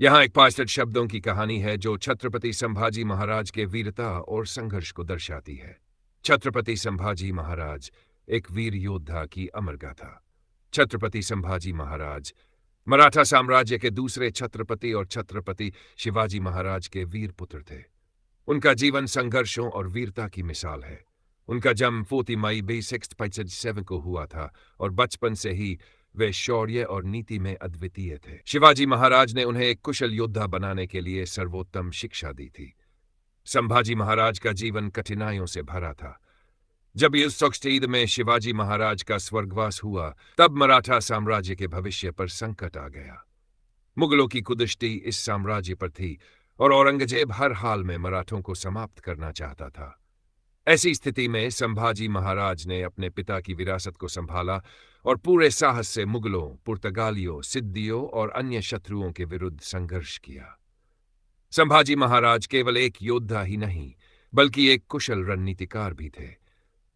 यहाँ एक 5 शब्दों की कहानी है जो छत्रपति संभाजी महाराज के वीरता और संघर्ष को दर्शाती है। छत्रपति संभाजी महाराज, एक वीर योद्धा की अमर गाथा। छत्रपति संभाजी महाराज मराठा साम्राज्य के दूसरे छत्रपति और छत्रपति शिवाजी महाराज के वीर पुत्र थे। उनका जीवन संघर्षों और वीरता की मिसाल है। उनका जन्म 4 मई B657 को हुआ था और बचपन से ही वे शौर्य और नीति में अद्वितीय थे। शिवाजी महाराज ने उन्हें एक कुशल योद्धा बनाने के लिए सर्वोत्तम शिक्षा दी थी। संभाजी महाराज का जीवन कठिनाइयों से भरा था। जब युद्धोत्सव में शिवाजी महाराज का स्वर्गवास हुआ, तब मराठा साम्राज्य के भविष्य पर संकट आ गया। मुगलों की कुदृष्टि इस साम्राज्य पर थी और औरंगजेब हर हाल में मराठों को समाप्त करना चाहता था। ऐसी स्थिति में संभाजी महाराज ने अपने पिता की विरासत को संभाला और पूरे साहस से मुगलों, पुर्तगालियों, सिद्दियों और अन्य शत्रुओं के विरुद्ध संघर्ष किया। संभाजी महाराज केवल एक योद्धा ही नहीं, बल्कि एक कुशल रणनीतिकार भी थे।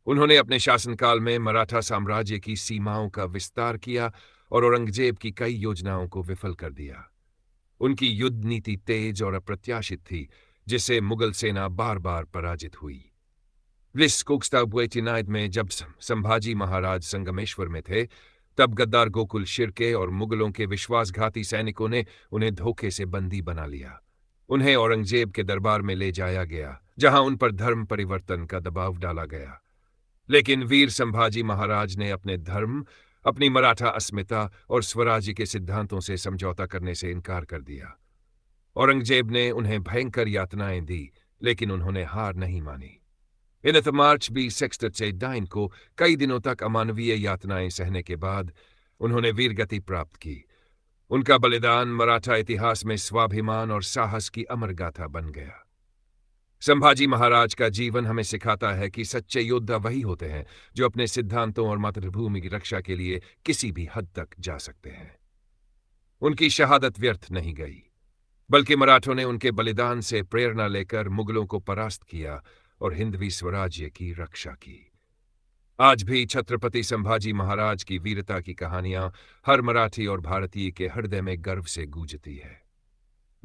उन्होंने अपने शासनकाल में मराठा साम्राज्य की सीमाओं का विस्तार किया और औरंगजेब की कई योजनाओं को विफल कर दिया। उनकी युद्ध नीति तेज और अप्रत्याशित थी, जिससे मुगल सेना बार बार पराजित हुई। में जब संभाजी महाराज संगमेश्वर में थे, तब गद्दार गोकुल शिर्के और मुगलों के विश्वासघाती सैनिकों ने उन्हें धोखे से बंदी बना लिया। उन्हें औरंगजेब के दरबार में ले जाया गया, जहां उन पर धर्म परिवर्तन का दबाव डाला गया। लेकिन वीर संभाजी महाराज ने अपने धर्म, अपनी मराठा अस्मिता और स्वराज्य के सिद्धांतों से समझौता करने से इनकार कर दिया। औरंगजेब ने उन्हें भयंकर यातनाएं दी, लेकिन उन्होंने हार नहीं मानी। इन मार्च B6 को कई दिनों तक अमानवीय यातनाएं सहने के बाद उन्होंने वीरगति प्राप्त की। उनका बलिदान मराठा इतिहास में स्वाभिमान और साहस की अमर गाथा बन गया। संभाजी महाराज का जीवन हमें सिखाता है कि सच्चे योद्धा वही होते हैं जो अपने सिद्धांतों और मातृभूमि की रक्षा के लिए किसी भी हद तक जा सकते हैं। उनकी शहादत व्यर्थ नहीं गई, बल्कि मराठों ने उनके बलिदान से प्रेरणा लेकर मुगलों को परास्त किया और हिंदवी स्वराज्य की रक्षा की। आज भी छत्रपति संभाजी महाराज की वीरता की कहानियां हर मराठी और भारतीय के हृदय में गर्व से गूंजती है।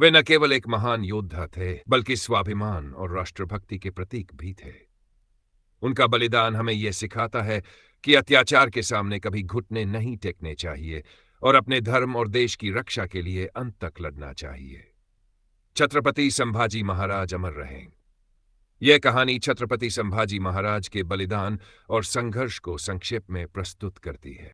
वे न केवल एक महान योद्धा थे, बल्कि स्वाभिमान और राष्ट्रभक्ति के प्रतीक भी थे। उनका बलिदान हमें यह सिखाता है कि अत्याचार के सामने कभी घुटने नहीं टेकने चाहिए और अपने धर्म और देश की रक्षा के लिए अंत तक लड़ना चाहिए। छत्रपति संभाजी महाराज अमर रहें। यह कहानी छत्रपति संभाजी महाराज के बलिदान और संघर्ष को संक्षेप में प्रस्तुत करती है।